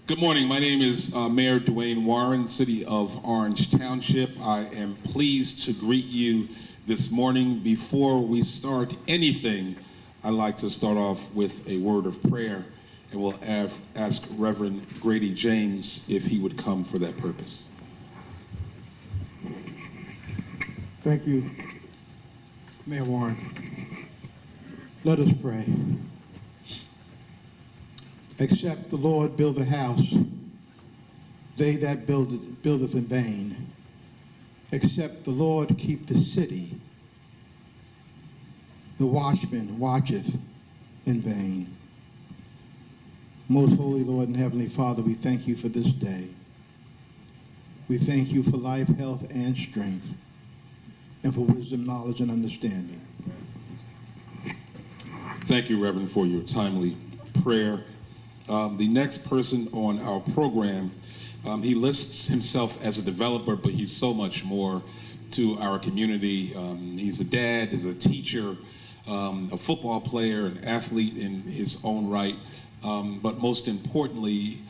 Good morning. My name is Mayor Dwayne Warren, City of Orange Township. I am pleased to greet you this morning. Before we start anything, I'd like to start off with a word of prayer, and we'll ask Reverend Grady James if he would come for that purpose. Thank you, Mayor Warren. Let us pray. Except the Lord build a house, they that buildeth in vain. Except the Lord keep the city, the watchman watcheth in vain. Most holy Lord and Heavenly Father, we thank you for this day. We thank you for life, health, and strength, and for wisdom, knowledge, and understanding. Thank you, Reverend, for your timely prayer. The next person on our program, he lists himself as a developer, but he's so much more to our community. He's a dad, he's a teacher, a football player, an athlete in his own right. But most importantly,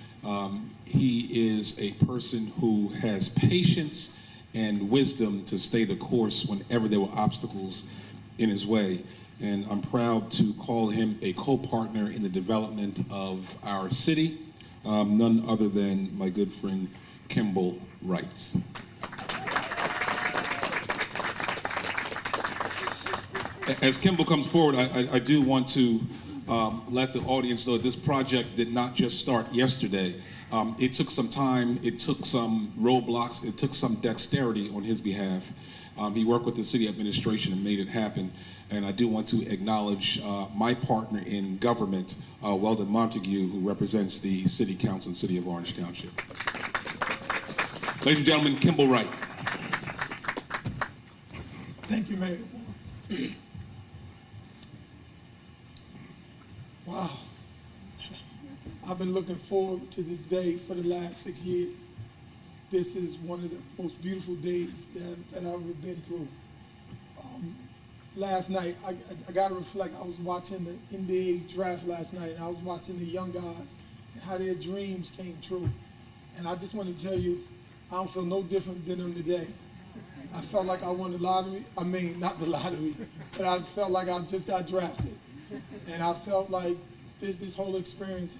he is a person who has patience and wisdom to stay the course whenever there were obstacles in his way. And I'm proud to call him a co-partner in the development of our city, none other than my good friend Kimble Wright. As Kimble comes forward, I do want to let the audience know that this project did not just start yesterday. It took some time, it took some roadblocks, it took some dexterity on his behalf. He worked with the city administration and made it happen. And I do want to acknowledge my partner in government, Weldon Montague, who represents the City Council and City of Orange Township. Ladies and gentlemen, Kimble Wright. Thank you, Mayor. Wow. I've been looking forward to this day for the last 6 years. This is one of the most beautiful days that I've ever been through. Last night, I got to reflect, I was watching the NBA draft last night, and I was watching the young guys and how their dreams came true. And I just want to tell you, I don't feel no different than them today. I felt like I won the lottery. I mean, not the lottery, but I felt like I just got drafted. And I felt like this whole experience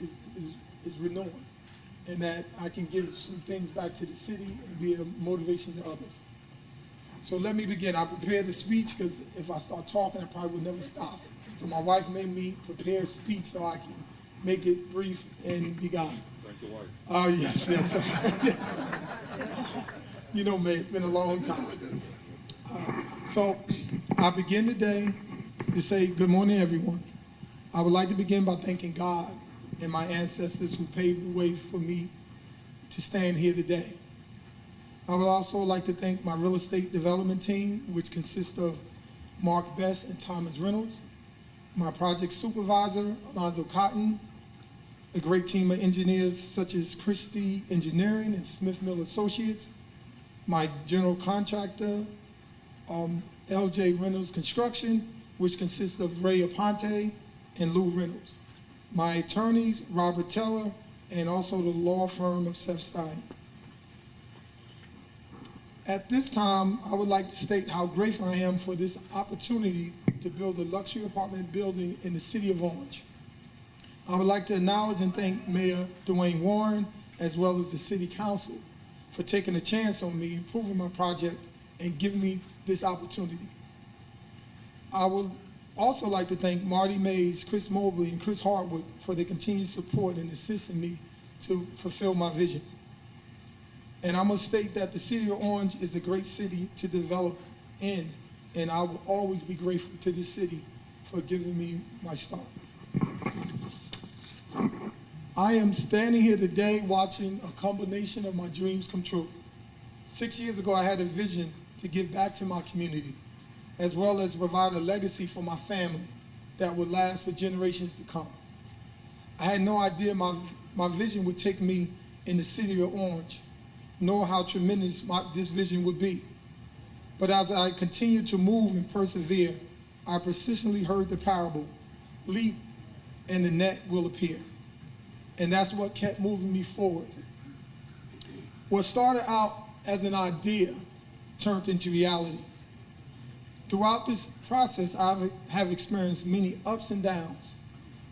is renewing, and that I can give some things back to the city and be a motivation to others. So let me begin. I prepared a speech because if I start talking, I probably will never stop. So my wife made me prepare a speech so I can make it brief and be gone. Thank the wife. Oh, yes, yes. Yes. You know, May, it's been a long time. So I begin today to say good morning, everyone. I would like to begin by thanking God and my ancestors who paved the way for me to stand here today. I would also like to thank my real estate development team, which consists of Mark Best and Thomas Reynolds, my project supervisor, Alonzo Cotton, a great team of engineers such as Christie Engineering and Smith Mill Associates, my general contractor, LJ Reynolds Construction, which consists of Rey Aponte and Lou Reynolds, my attorneys, Robert Teller, and also the law firm of Seth Stein. At this time, I would like to state how grateful I am for this opportunity to build a luxury apartment building in the city of Orange. I would like to acknowledge and thank Mayor Dwayne Warren, as well as the City Council, for taking a chance on me, improving my project, and giving me this opportunity. I would also like to thank Marty Mays, Chris Mobley, and Chris Hartwood for their continued support and assisting me to fulfill my vision. And I must state that the city of Orange is a great city to develop in, and I will always be grateful to this city for giving me my start. I am standing here today watching a combination of my dreams come true. 6 years ago, I had a vision to give back to my community, as well as provide a legacy for my family that would last for generations to come. I had no idea my vision would take me in the city of Orange, nor how tremendous this vision would be. But as I continued to move and persevere, I persistently heard the parable, leap and the net will appear. and that's what kept moving me forward. What started out as an idea turned into reality. Throughout this process, I have experienced many ups and downs.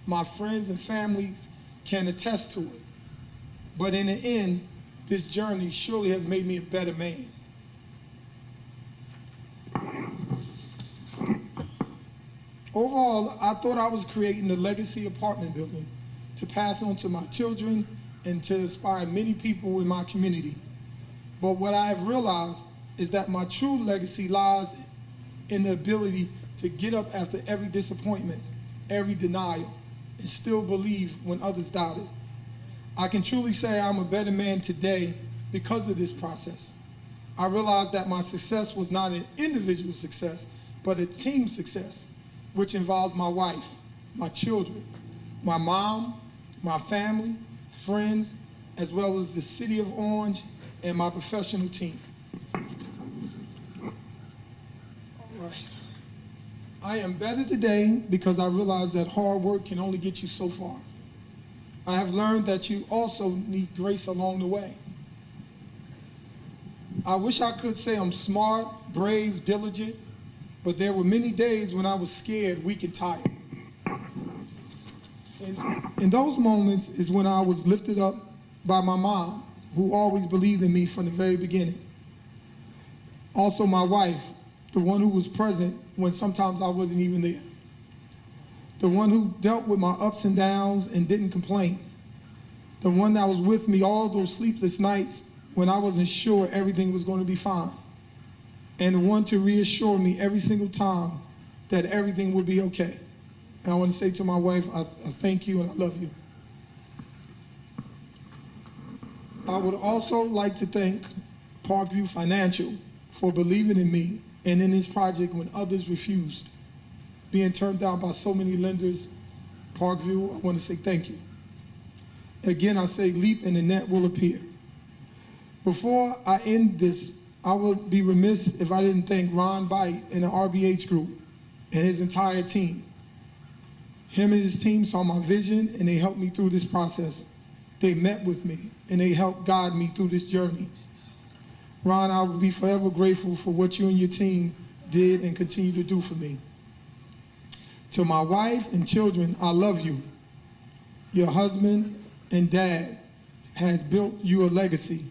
My friends and families can attest to it. But in the end, this journey surely has made me a better man. Overall, I thought I was creating a legacy apartment building to pass on to my children and to inspire many people in my community. But what I have realized is that my true legacy lies in the ability to get up after every disappointment, every denial, and still believe when others doubted. I can truly say I'm a better man today because of this process. I realized that my success was not an individual success, but a team success, which involves my wife, my children, my mom, my family, friends, as well as the city of Orange and my professional team. All right. I am better today because I realize that hard work can only get you so far. I have learned that you also need grace along the way. I wish I could say I'm smart, brave, diligent, but there were many days when I was scared, weak, and tired. And in those moments is when I was lifted up by my mom, who always believed in me from the very beginning. Also my wife, the one who was present when sometimes I wasn't even there. The one who dealt with my ups and downs and didn't complain. The one that was with me all those sleepless nights when I wasn't sure everything was going to be fine. And the one to reassure me every single time that everything would be okay. And I want to say to my wife, I thank you and I love you. I would also like to thank Parkview Financial for believing in me and in this project when others refused. Being turned down by so many lenders, Parkview, I want to say thank you. Again, I say leap and the net will appear. Before I end this, I would be remiss if I didn't thank Ron Bite and the RBH group and his entire team. Him and his team saw my vision and they helped me through this process. They met with me and they helped guide me through this journey. Ron, I will be forever grateful for what you and your team did and continue to do for me. To my wife and children, I love you. Your husband and dad has built you a legacy,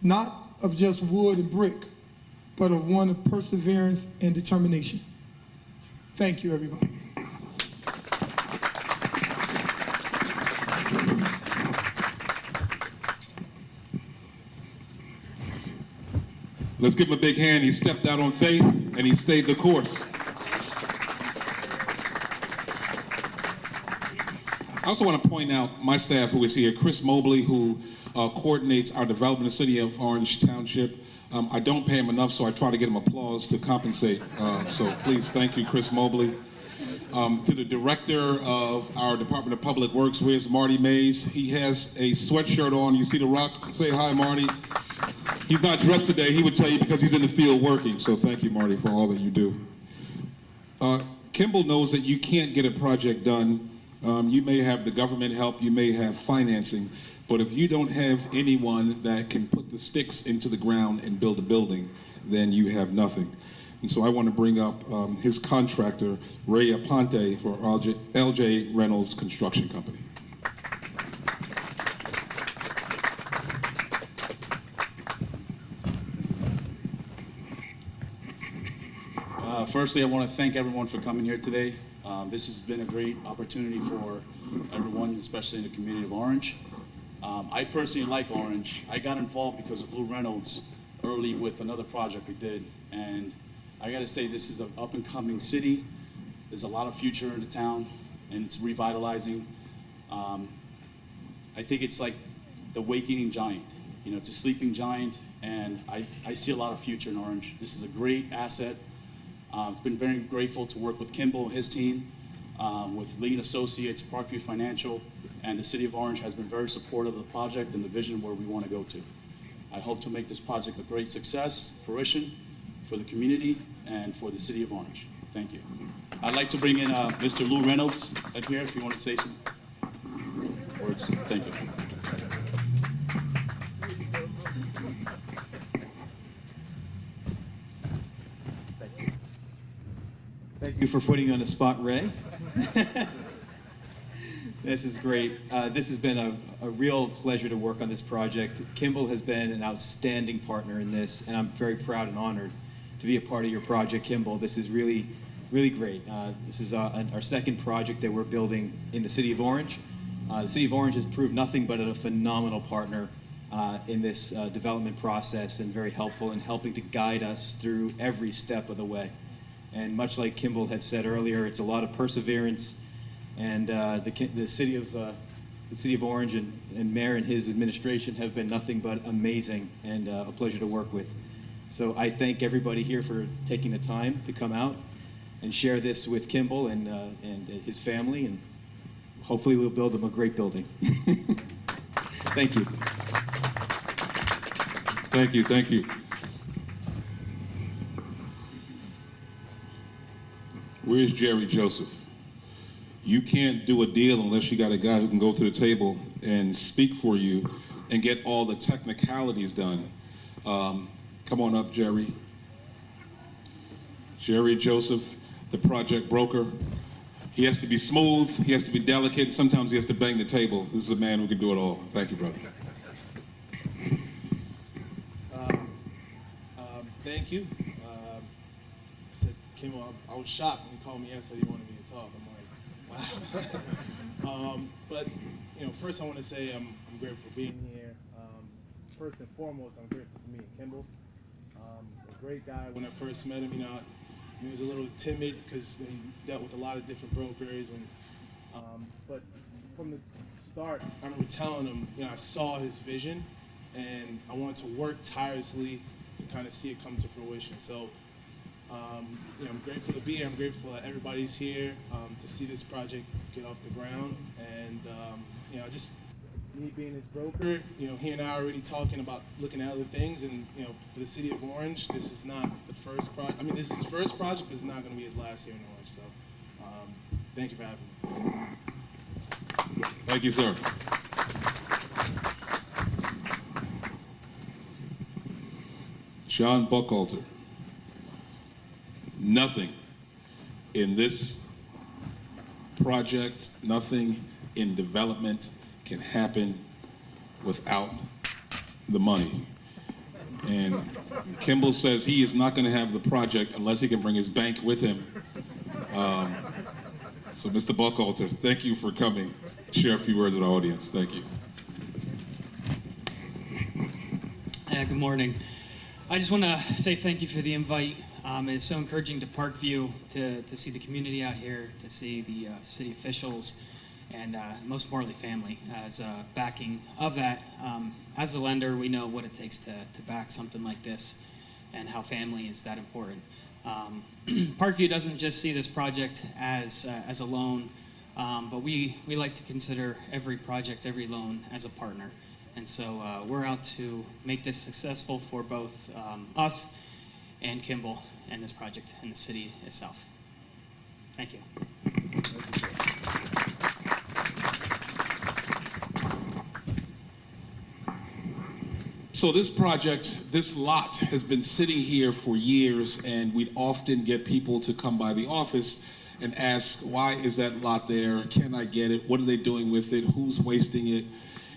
not of just wood and brick, but of one of perseverance and determination. Thank you, everybody. Let's give him a big hand. He stepped out on faith and he stayed the course. I also want to point out my staff who is here, Chris Mobley, who coordinates our development in the city of Orange Township. I don't pay him enough, so I try to get him applause to compensate. So please, thank you, Chris Mobley. To the director of our Department of Public Works, where's Marty Mays? He has a sweatshirt on. You see the rock? Say hi, Marty. He's not dressed today. He would tell you because he's in the field working. So thank you, Marty, for all that you do. Kimble knows that you can't get a project done. You may have the government help, you may have financing, but if you don't have anyone that can put the sticks into the ground and build a building, then you have nothing. And so I want to bring up his contractor, Rey Aponte, for LJ Reynolds Construction Company. Firstly, I want to thank everyone for coming here today. This has been a great opportunity for everyone, especially in the community of Orange. I personally like Orange. I got involved because of Lou Reynolds early with another project we did. And I got to say, this is an up-and-coming city. There's a lot of future in the town, and it's revitalizing. I think it's like the wakening giant. You know, it's a sleeping giant, and I see a lot of future in Orange. This is a great asset. I've been very grateful to work with Kimble and his team, with Lean Associates, Parkview Financial, and the City of Orange has been very supportive of the project and the vision where we want to go to. I hope to make this project a great success, fruition, for the community and for the City of Orange. Thank you. I'd like to bring in Mr. Lou Reynolds up here if you want to say some words. remarks. Thank you. Thank you for putting me on the spot, Ray. This is great. This has been a real pleasure to work on this project. Kimble has been an outstanding partner in this, and I'm very proud and honored to be a part of your project, Kimble. This is really, really great. This is our second project that we're building in the City of Orange. The City of Orange has proved nothing but a phenomenal partner in this development process, and very helpful in helping to guide us through every step of the way. And much like Kimble had said earlier, it's a lot of perseverance, and the city of Orange and Mayor and his administration have been nothing but amazing, and a pleasure to work with. So I thank everybody here for taking the time to come out and share this with Kimble and his family, and hopefully we'll build them a great building. Thank you. Thank you, thank you. Where's Jerry Joseph? You can't do a deal unless you got a guy who can go to the table and speak for you and get all the technicalities done. Come on up, Jerry. Jerry Joseph, the project broker. He has to be smooth, he has to be delicate, and sometimes he has to bang the table. This is a man who can do it all. Thank you, brother. Thank you. I said, Kimble, I was shocked when he called me and said he wanted me to talk. I'm like, wow. But first I want to say I'm grateful for being here. First and foremost, I'm grateful for meeting Kimble. A great guy. When I first met him, he was a little timid because he dealt with a lot of different brokers, but from the start, I remember telling him, I saw his vision, and I wanted to work tirelessly to kind of see it come to fruition. So, I'm grateful to be here. I'm grateful that everybody's here to see this project get off the ground. And, just me being his broker, he and I are already talking about looking at other things. And, for the City of Orange, this is not the first project. I mean, this is his first project, but it's not going to be his last here in Orange. So, thank you for having me. Thank you, sir. John Buchalter. Nothing in this project, nothing in development can happen without the money. And Kimble says he is not going to have the project unless he can bring his bank with him. So Mr. Buchalter, thank you for coming. Share a few words with the audience. Thank you. Good morning. I just want to say thank you for the invite. It's so encouraging to Parkview to see the community out here, to see the city officials, and most importantly, family as backing of that. As a lender, we know what it takes to back something like this, and how family is that important. Parkview doesn't just see this project as a loan, but we like to consider every project, every loan as a partner. And so we're out to make this successful for both us and Kimble and this project and the city itself. Thank you. So this project, this lot has been sitting here for years, and we'd often get people to come by the office and ask, why is that lot there? Can I get it? What are they doing with it? Who's wasting it?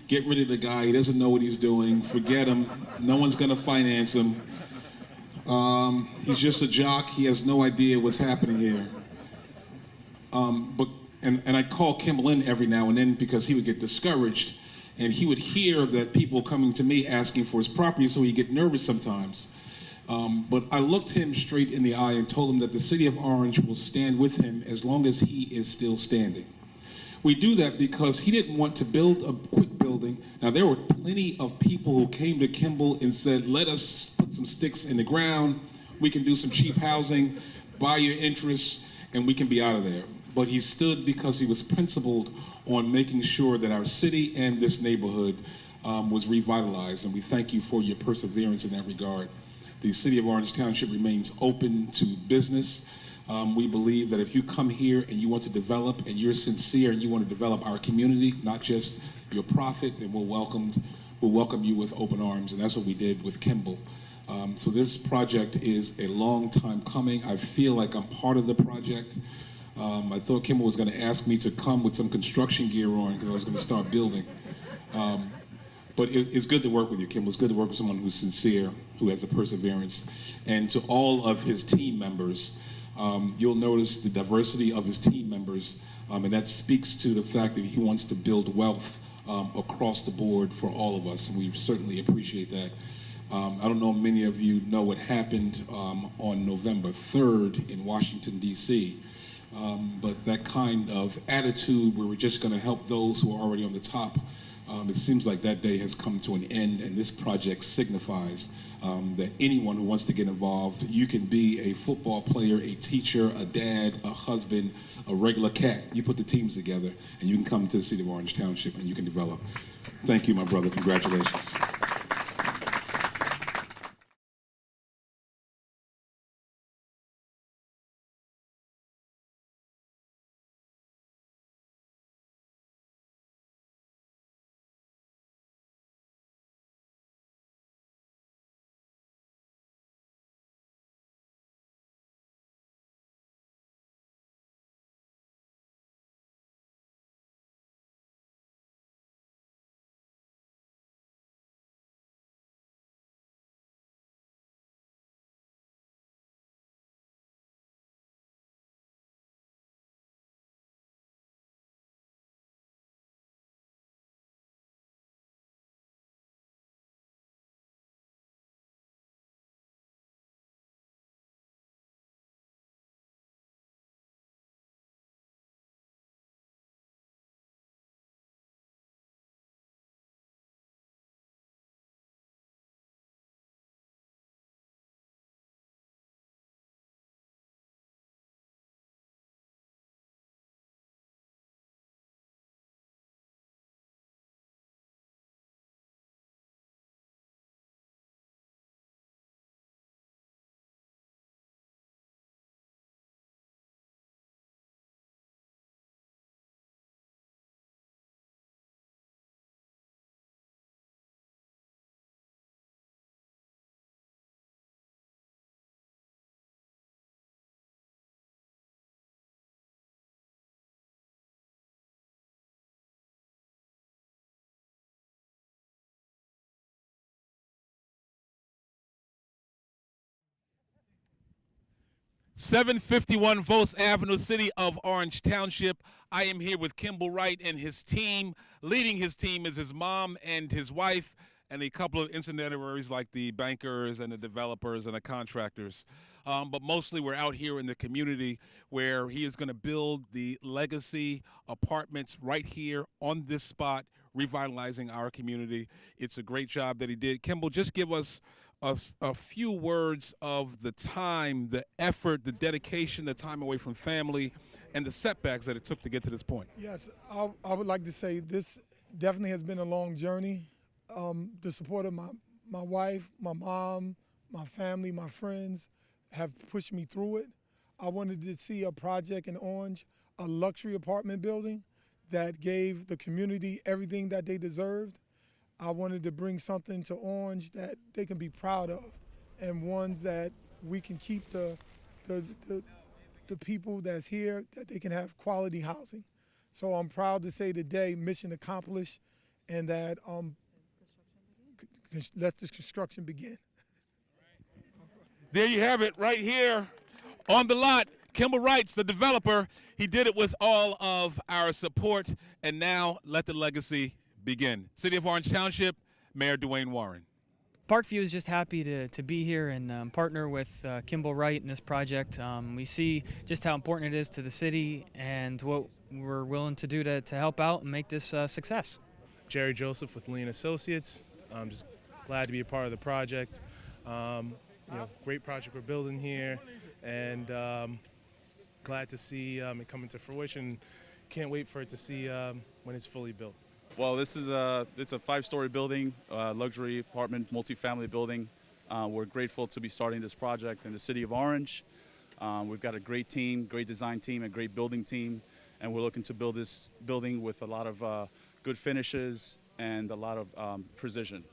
Get rid of the guy. He doesn't know what he's doing. Forget him. No one's going to finance him. He's just a jock. He has no idea what's happening here. And I'd call Kimble in every now and then because he would get discouraged. And he would hear that people coming to me asking for his property, so he'd get nervous sometimes. But I looked him straight in the eye and told him that the City of Orange will stand with him as long as he is still standing. We do that because he didn't want to build a quick building. Now, there were plenty of people who came to Kimble and said, let us put some sticks in the ground, we can do some cheap housing, buy your interests, and we can be out of there. But he stood because he was principled on making sure that our city and this neighborhood was revitalized, and we thank you for your perseverance in that regard. The City of Orange Township remains open to business. We believe that if you come here and you want to develop and you're sincere and you want to develop our community, not just your prophet, and we'll welcome you with open arms, and that's what we did with Kimble. So this project is a long time coming. I feel like I'm part of the project. I thought Kimble was going to ask me to come with some construction gear on because I was going to start building. But it's good to work with you, Kimble. It's good to work with someone who's sincere, who has the perseverance. And to all of his team members, you'll notice the diversity of his team members, and that speaks to the fact that he wants to build wealth across the board for all of us, and we certainly appreciate that. I don't know if many of you know what happened on November 3rd in Washington, D.C., but that kind of attitude where we're just going to help those who are already on the top, it seems like that day has come to an end, and this project signifies that anyone who wants to get involved, you can be a football player, a teacher, a dad, a husband, a regular cat. You put the teams together, and you can come to the city of Orange Township, and you can develop. Thank you, my brother. Congratulations. "751 Vose Avenue, City of Orange Township." I am here with Kimble Wright and his team. Leading his team is his mom and his wife, and a couple of incidentaries like the bankers and the developers and the contractors. But mostly we're out here in the community where he is going to build the legacy apartments right here on this spot, revitalizing our community. It's a great job that he did. Kimble, just give us a few words of the time, the effort, the dedication, the time away from family, and the setbacks that it took to get to this point. Yes, I would like to say this definitely has been a long journey. The support of my wife, my mom, my family, my friends have pushed me through it. I wanted to see a project in Orange, a luxury apartment building that gave the community everything that they deserved. I wanted to bring something to Orange that they can be proud of, and ones that we can keep the people that's here, that they can have quality housing. So I'm proud to say today, mission accomplished, and that let this construction begin. There you have it, right here on the lot. Kimble Wright's the developer. He did it with all of our support, and now let the legacy begin. City of Orange Township, Mayor Dwayne Warren. Parkview is just happy to be here and partner with Kimble Wright in this project. We see just how important it is to the city and what we're willing to do to help out and make this a success. Jerry Joseph with Lean Associates. I'm just glad to be a part of the project. Great project we're building here, and glad to see it come into fruition. Can't wait for it to see when it's fully built. Well, it's a 5-story building, luxury apartment, multifamily building. We're grateful to be starting this project in the city of Orange. We've got a great team, great design team, a great building team, and we're looking to build this building with a lot of good finishes, and a lot of precision.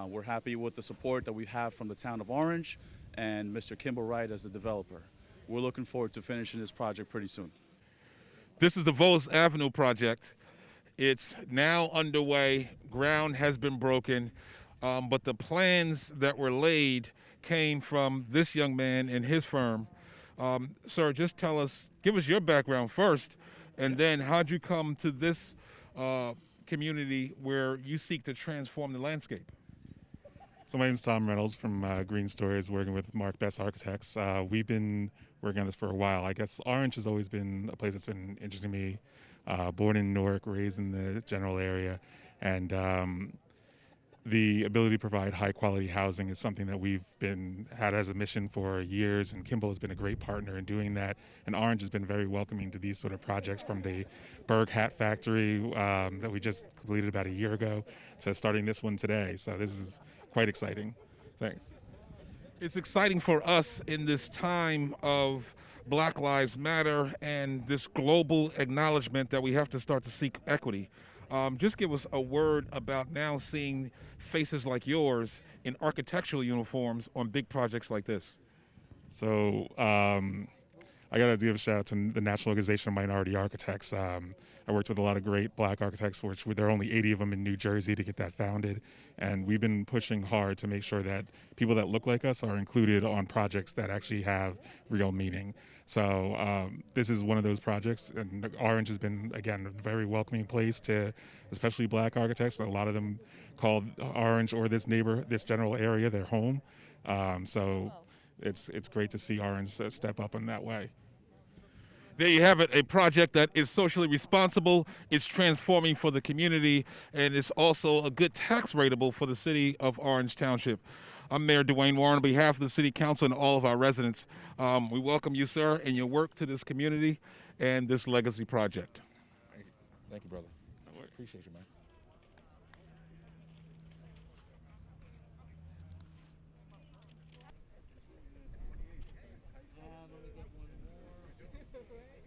We're happy with the support that we have from the town of Orange and Mr. Kimble Wright as the developer. We're looking forward to finishing this project pretty soon. This is the Vose Avenue project. It's now underway. Ground has been broken, but the plans that were laid came from this young man and his firm. Sir, just give us your background first, and then how'd you come to this community where you seek to transform the landscape? So my name's Tom Reynolds from Green Stories, working with Mark Best Architects. We've been working on this for a while. I guess Orange has always been a place that's been interesting to me. Born in Newark, raised in the general area, and the ability to provide high quality housing is something that we've had as a mission for years, and Kimble has been a great partner in doing that. And Orange has been very welcoming to these sort of projects, from the Berg Hat Factory that we just completed about a year ago to starting this one today. So this is quite exciting. Thanks. It's exciting for us in this time of Black Lives Matter and this global acknowledgement that we have to start to seek equity. Just give us a word about now seeing faces like yours in architectural uniforms on big projects like this. So I got to give a shout out to the National Organization of Minority Architects. I worked with a lot of great black architects, which there are only 80 of them in New Jersey to get that founded. And we've been pushing hard to make sure that people that look like us are included on projects that actually have real meaning. So this is one of those projects, and Orange has been, again, a very welcoming place to especially black architects. A lot of them call Orange or this general area their home. So it's great to see Orange step up in that way. There you have it, a project that is socially responsible, it's transforming for the community, and it's also a good tax rateable for the city of Orange Township. I'm Mayor Dwayne Warren on behalf of the City Council and all of our residents. We welcome you, sir, and your work to this community and this legacy project. Thank you, brother. Appreciate you, man. Let me get one more.